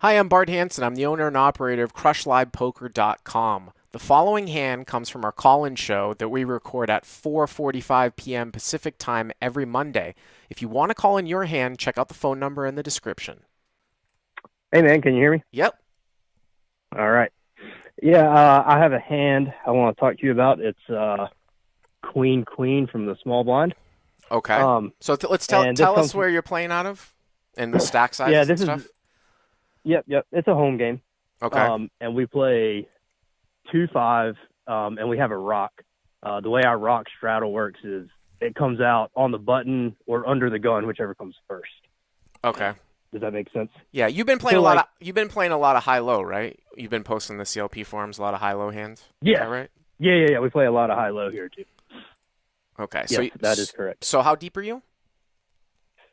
Hi, I'm Bart Hanson. I'm the owner and operator of CrushLivePoker.com. The following hand comes from our call-in show that we record at 4:45 p.m. Pacific Time every Monday. If you want to call in your hand, check out the phone number in the description. Hey man, can you hear me? Yep. All right. Yeah, I have a hand I want to talk to you about. It's Queen from the small blind. Okay. So let's tell us where you're playing out of and the stack sizes Yeah, and stuff. Yep. It's a home game. Okay. And we play 2-5, and we have a rock. The way our rock straddle works is it comes out on the button or under the gun, whichever comes first. Okay. Does that make sense? Yeah, you've been playing you've been playing a lot of high-low, right? You've been posting the CLP forums, a lot of high-low hands. Yeah. Is that right? Yeah. We play a lot of high-low here too. Okay. Yes, that is correct. So how deep are you?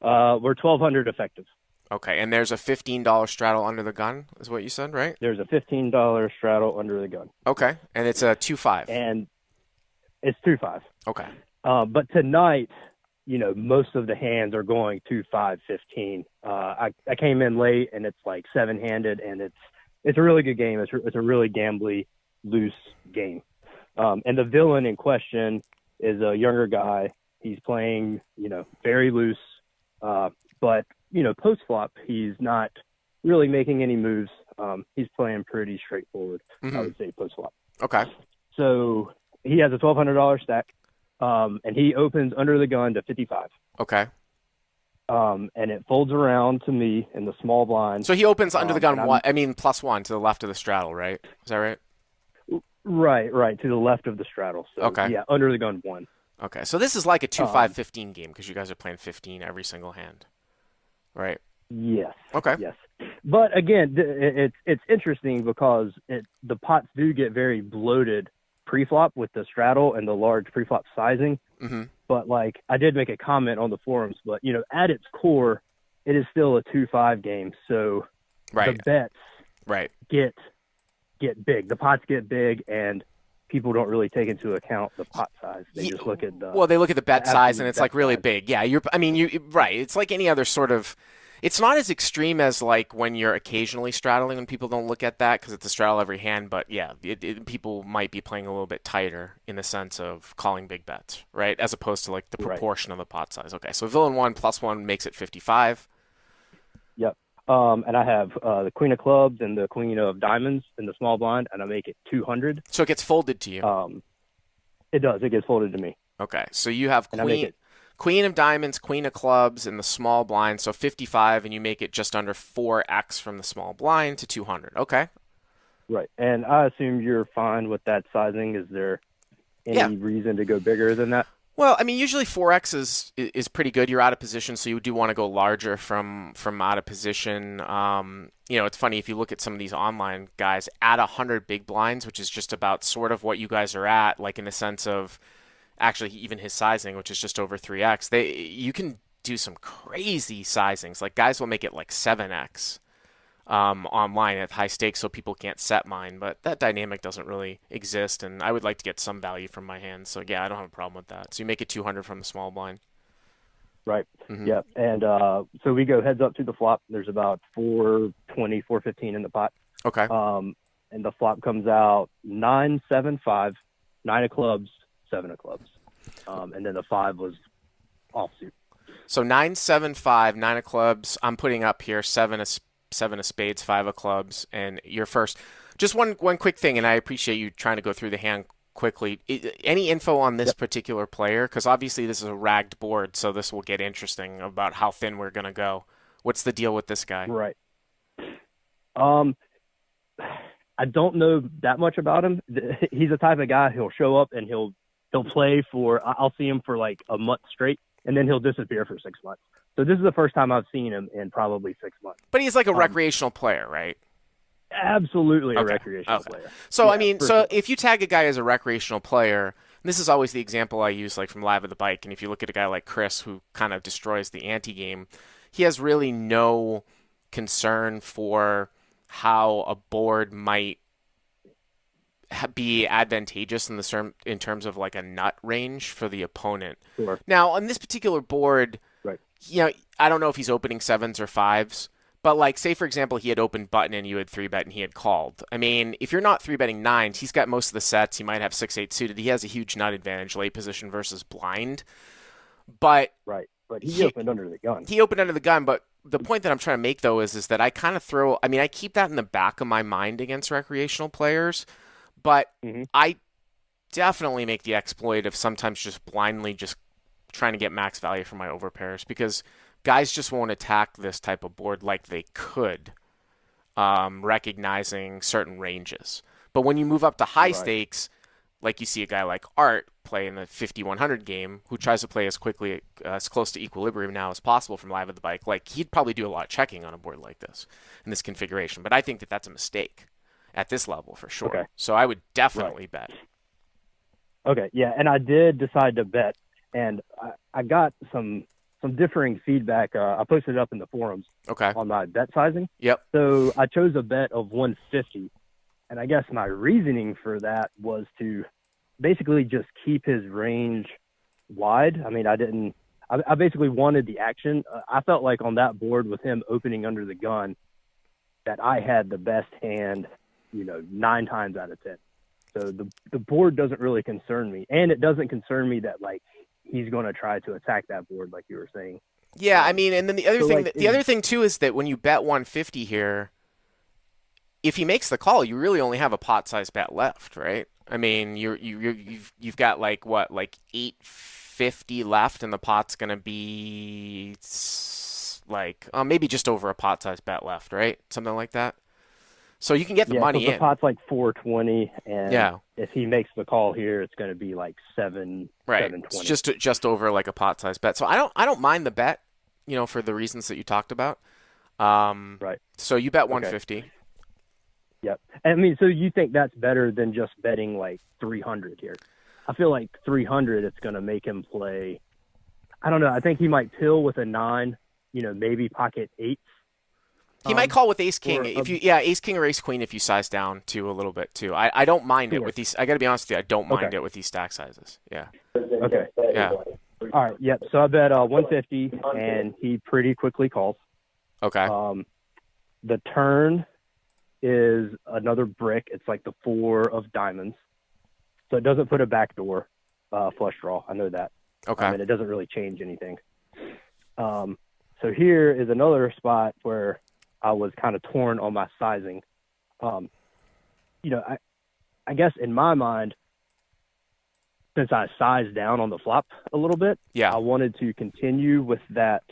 We're 1,200 effective. Okay, and there's a $15 straddle under the gun, is what you said, right? There's a $15 straddle under the gun. Okay, and it's a 2-5. And it's 2-5. Okay. But tonight, most of the hands are going 2-5-15. I came in late, and it's like 7-handed, and it's a really good game. It's a really gambly, loose game. And the villain in question is a younger guy. He's playing, very loose, but post flop, he's not really making any moves. He's playing pretty straightforward, I would say, post flop. Okay. So he has a $1,200 stack, and he opens under the gun to 55. Okay. And it folds around to me in the small blind. So he opens under the gun, +1 to the left of the straddle, right? Is that right? Right, to the left of the straddle. So, okay. Yeah, under the gun 1. Okay, so this is like a 2-5-15 game because you guys are playing 15 every single hand. Right. Yes. Okay. Yes. But again, it's interesting because the pots do get very bloated pre-flop with the straddle and the large pre-flop sizing. Mm-hmm. But I did make a comment on the forums, but at its core, it is still a 2-5 game. So the bets get big. The pots get big, and people don't really take into account the pot size. They just look at they look at the bet size, and it's like really big. Yeah, right. It's like any other sort of. It's not as extreme as like when you're occasionally straddling, when people don't look at that because it's a straddle every hand. But yeah, people might be playing a little bit tighter in the sense of calling big bets, right? As opposed to like the proportion of the pot size. Okay, so villain 1 +1 makes it 55. Yep. And I have the Queen of Clubs and the Queen of Diamonds in the small blind, and I make it 200. So it gets folded to you. It does. It gets folded to me. Okay, so you have Queen of Diamonds, Queen of Clubs in the small blind, so 55, and you make it just under 4x from the small blind to 200. Okay. Right, and I assume you're fine with that sizing. Is there any reason to go bigger than that? Well, usually 4x is pretty good. You're out of position, so you do want to go larger from out of position. It's funny if you look at some of these online guys at 100 big blinds, which is just about sort of what you guys are at, like in the sense of actually even his sizing, which is just over 3x. You can do some crazy sizings. Like guys will make it like 7x. Online at high stakes so people can't set mine, but that dynamic doesn't really exist, and I would like to get some value from my hands, so yeah, I don't have a problem with that. So you make it 200 from the small blind. Right. Mm-hmm. Yeah, and so we go heads up to the flop. There's about 420, 415 in the pot. Okay. And the flop comes out 9-7-5, 9 of clubs, 7 of clubs. And then the 5 was offsuit. So 9-7-5, 9 of clubs. I'm putting up here 7 of spades, 5 of clubs, and you're first. Just one quick thing, and I appreciate you trying to go through the hand quickly. Any info on this particular player? Because obviously this is a ragged board, so this will get interesting about how thin we're going to go. What's the deal with this guy? Right. I don't know that much about him. He's the type of guy, he'll show up and he'll play I'll see him for like a month straight, and then he'll disappear for 6 months. So this is the first time I've seen him in probably 6 months. But he's like a recreational player, right? Absolutely a recreational player. So, if you tag a guy as a recreational player, this is always the example I use like from Live at the Bike, and if you look at a guy like Chris who kind of destroys the ante-game, he has really no concern for how a board might be advantageous in terms of like a nut range for the opponent. Sure. Now, on this particular board, right. I don't know if he's opening 7s or 5s, But like, say for example, he had opened button and you had three bet and he had called. I mean, if you're not three betting nines, he's got most of the sets. He might have 6-8 suited. He has a huge nut advantage late position versus blind. But Right. But he he opened under the gun. he opened under the gun. But the point that I'm trying to make though is that I kind of throw. I mean, I keep that in the back of my mind against recreational players, but Hmm. I definitely make the exploit of sometimes just blindly just trying to get max value for my overpairs because guys just won't attack this type of board like they could, recognizing certain ranges. But when you move up to high Right. stakes, like you see a guy like Art play in the 50-100 game who tries to play as quickly, as close to equilibrium now as possible from live at the bike, like he'd probably do a lot of checking on a board like this in this configuration. But I think that that's a mistake at this level for Okay. sure. So I would Right. definitely bet. Okay. Yeah. And I did decide to bet, and I got some differing feedback. I posted it up in the forums Okay. on my bet sizing. Yep. So I chose a bet of 150, and I guess my reasoning for that was to basically just keep his range wide. I mean, I didn't. I basically wanted the action. I felt like on that board with him opening under the gun, that I had the best hand, 9 times out of 10. So the board doesn't really concern me, and it doesn't concern me that like he's going to try to attack that board, like you were saying. Yeah, I Um, mean, and then the other so thing like that the other thing too is that when you bet 150 here, if he makes the call, you really only have a pot size bet left, right? I mean, you've got like what, like 850 left, and the pot's gonna be like maybe just over a pot size bet left, right? Something like that. So you can get the yeah, so money the in. pot's like 420, and Yeah, if he makes the call here, it's going to be like right. It's 720. just over like a pot size bet. So I don't mind the bet, for the reasons that you talked about. Right. So you bet Okay. 150. Yep. I mean, so you think that's better than just betting like 300 here? I feel like 300, it's going to make him play. I don't know. I think he might pill with a nine, maybe pocket eights. He might call with ace king Or a, if you yeah ace king or ace queen if you size down too a little bit too. I don't mind it sure. with these. I got to be honest with you. I don't Okay. mind it with these stack sizes. Yeah. Okay. Yeah. All right. Yep. So I bet 150, and he pretty quickly calls. Okay. Um, the turn is another brick. It's like the 4 of diamonds. So it doesn't put a backdoor flush draw. I know that. Okay. And it doesn't really change anything. So here is another spot where I was kind of torn on my sizing. Um, I guess in my mind, since I sized down on the flop a little bit, Yeah. I wanted to continue with that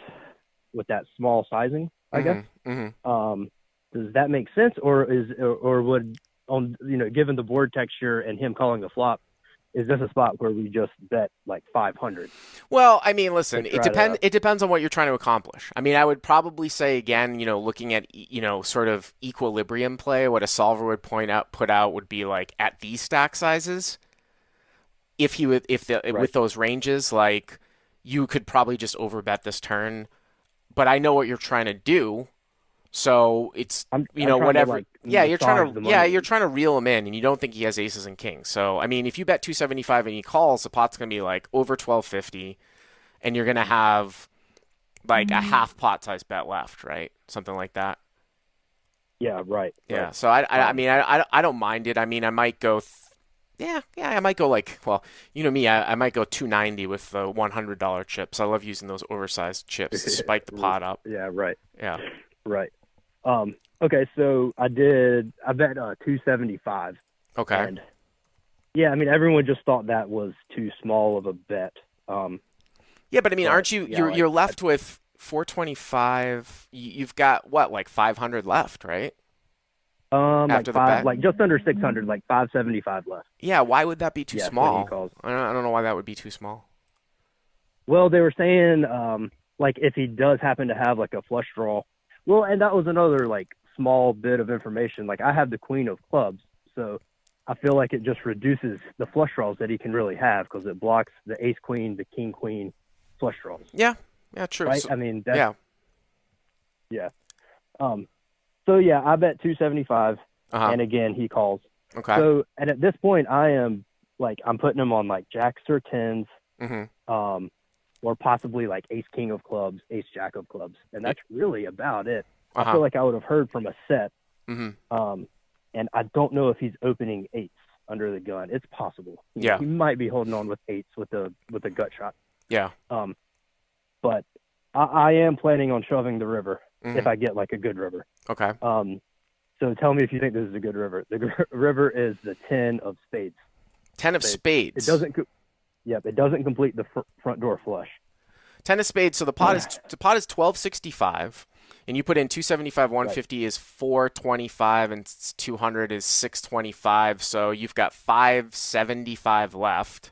small sizing, I guess. Mm-hmm. Does that make sense, or would given the board texture and him calling the flop, is this a spot where we just bet like 500 Well, I mean, to listen. It try depends. to? It depends on what you're trying to accomplish. I mean, I would probably say again, looking at sort of equilibrium play, what a solver would put out would be like at these stack sizes. If he would, if the Right. with those ranges, like you could probably just overbet this turn. But I know what you're trying to do. So it's I'm trying to whatever. like Yeah, massage the you're money. trying to reel him in, and you don't think he has aces and kings. So I mean, if you bet 275 and he calls, the pot's gonna be like over 1250, and you're gonna have like a half pot size bet left, right? Something like that. Yeah. Right. Right. Yeah. So I Um, mean I don't mind it. I mean I might go. Yeah, I might go like, well, you know me, I might go 290 with the $100 chips. I love using those oversized chips to spike the pot up. yeah. Right. Yeah. Right. Okay. So I bet 275, Okay. and yeah, I mean everyone just thought that was too small of a bet. Yeah, but I mean, But aren't you yeah, you're left with 425? You've got what, like 500 left, right? like After the five, bet? like just under 600, like 575 left. Yeah, why would that be too Yes, when he small? calls. I don't know why that would be too small. Well, they were saying, like if he does happen to have like a flush draw. Well, and that was another like small bit of information. Like I have the queen of clubs, so I feel like it just reduces the flush draws that he can really have because it blocks the ace queen, the king queen flush draws. Yeah. Yeah, true. Right? So, I mean, that's yeah. yeah. Um, so yeah, I bet 275, Uh-huh. and again he calls. Okay. So, and at this point, I'm putting him on like jacks or tens, Mhm. or possibly like ace king of clubs, ace jack of clubs, and that's really about it. I feel Uh-huh. like I would have heard from a set. Mm-hmm. Um, and I don't know if he's opening eights under the gun. It's possible. Yeah. He might be holding on with eights with a gut shot. Yeah. Um, but I am planning on shoving the river Mm-hmm. if I get like a good river. Okay. So tell me if you think this is a good river. The river is the 10 of spades. 10 of It spades. doesn't. Yep, it doesn't complete the front door flush. 10 of spades. So the pot is 1265, and you put in 275, Right. 150 is 425, and 200 is 625. So you've got 575 left.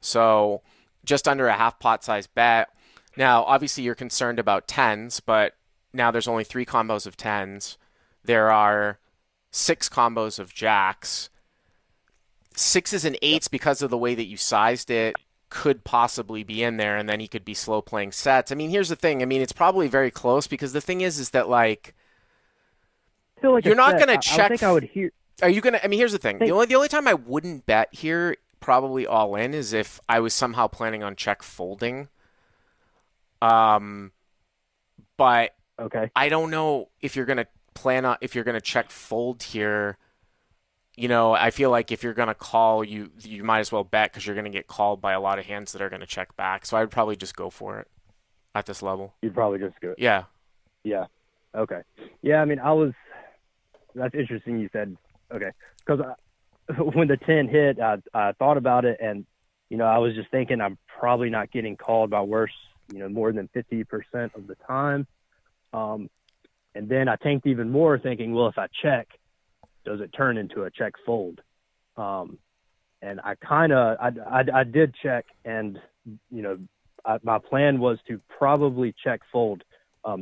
So just under a half pot size bet. Now, obviously, you're concerned about tens, but now there's only three combos of tens. There are six combos of jacks. Sixes and Yep. eights, because of the way that you sized it, could possibly be in there, and then he could be slow playing sets. I mean, here's the thing. I mean, it's probably very close because the thing is that like I feel like a you're not set. gonna I would check. think I would hear. Are you gonna? I mean, here's the thing. The Think. only time I wouldn't bet here, probably all in, is if I was somehow planning on check folding. Um, but Okay. I don't know if you're gonna plan on if you're gonna check fold here. You know, I feel like if you're gonna call, you might as well bet because you're gonna get called by a lot of hands that are gonna check back. So I'd probably just go for it at this level. You'd probably just go. Yeah. Yeah. Okay. Yeah. I mean, I was. That's interesting. You said okay because when the 10 hit, I thought about it, and I was just thinking I'm probably not getting called by worse, more than 50% of the time. And then I tanked even more, thinking, well, if I check, does it turn into a check fold? And I did check, and my plan was to probably check fold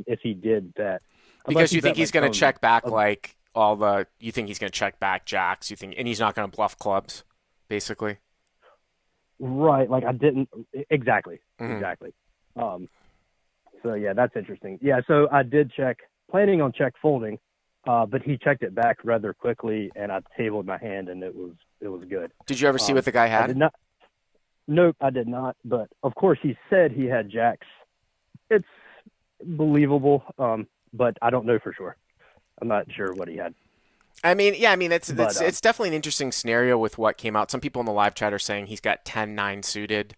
if he did bet. Because Unless he you think bet he's like gonna ponies. check back like all the you think he's gonna check back jacks, you think and he's not gonna bluff clubs, basically. Right, like I didn't exactly. Hmm. So yeah, that's interesting. Yeah, so I did check, planning on check folding, but he checked it back rather quickly, and I tabled my hand, and it was good. Did you ever see what the guy I did had? not. Nope, I did not. But of course, he said he had jacks. It's believable, but I don't know for sure. I'm not sure what he had. I mean, yeah, I mean it's But it's it's definitely an interesting scenario with what came out. Some people in the live chat are saying he's got 10-9 suited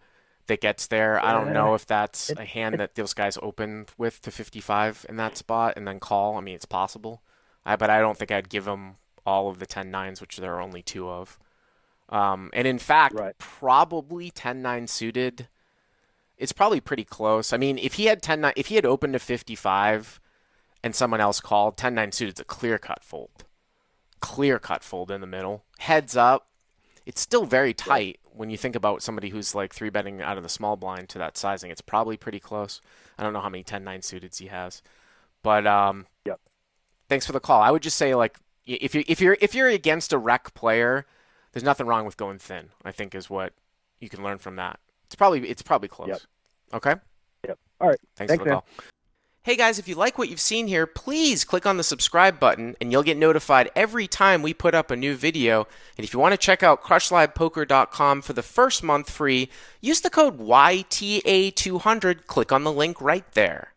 that gets there. I don't know if that's it, a hand it that those guys open with to 55 in that spot and then call. I mean, it's possible. But I don't think I'd give him all of the 10-9s, which there are only two of. And in fact, right. probably 10-9 suited. It's probably pretty close. I mean, if he had 10-9, if he had opened to 55 and someone else called, 10-9 suited is a clear cut fold. Clear cut fold in the middle. Heads up. It's still very Right. tight when you think about somebody who's like three betting out of the small blind to that sizing. It's probably pretty close. I don't know how many 10-9 suiteds he has. But Yep. thanks for the call. I would just say like if you're against a rec player, there's nothing wrong with going thin. I think is what you can learn from that. It's probably close. Yep. Okay. Yep. All right. Thanks for Thanks, the man. call. Hey guys, if you like what you've seen here, please click on the subscribe button and you'll get notified every time we put up a new video. And if you want to check out crushlivepoker.com for the first month free, use the code YTA200. Click on the link right there.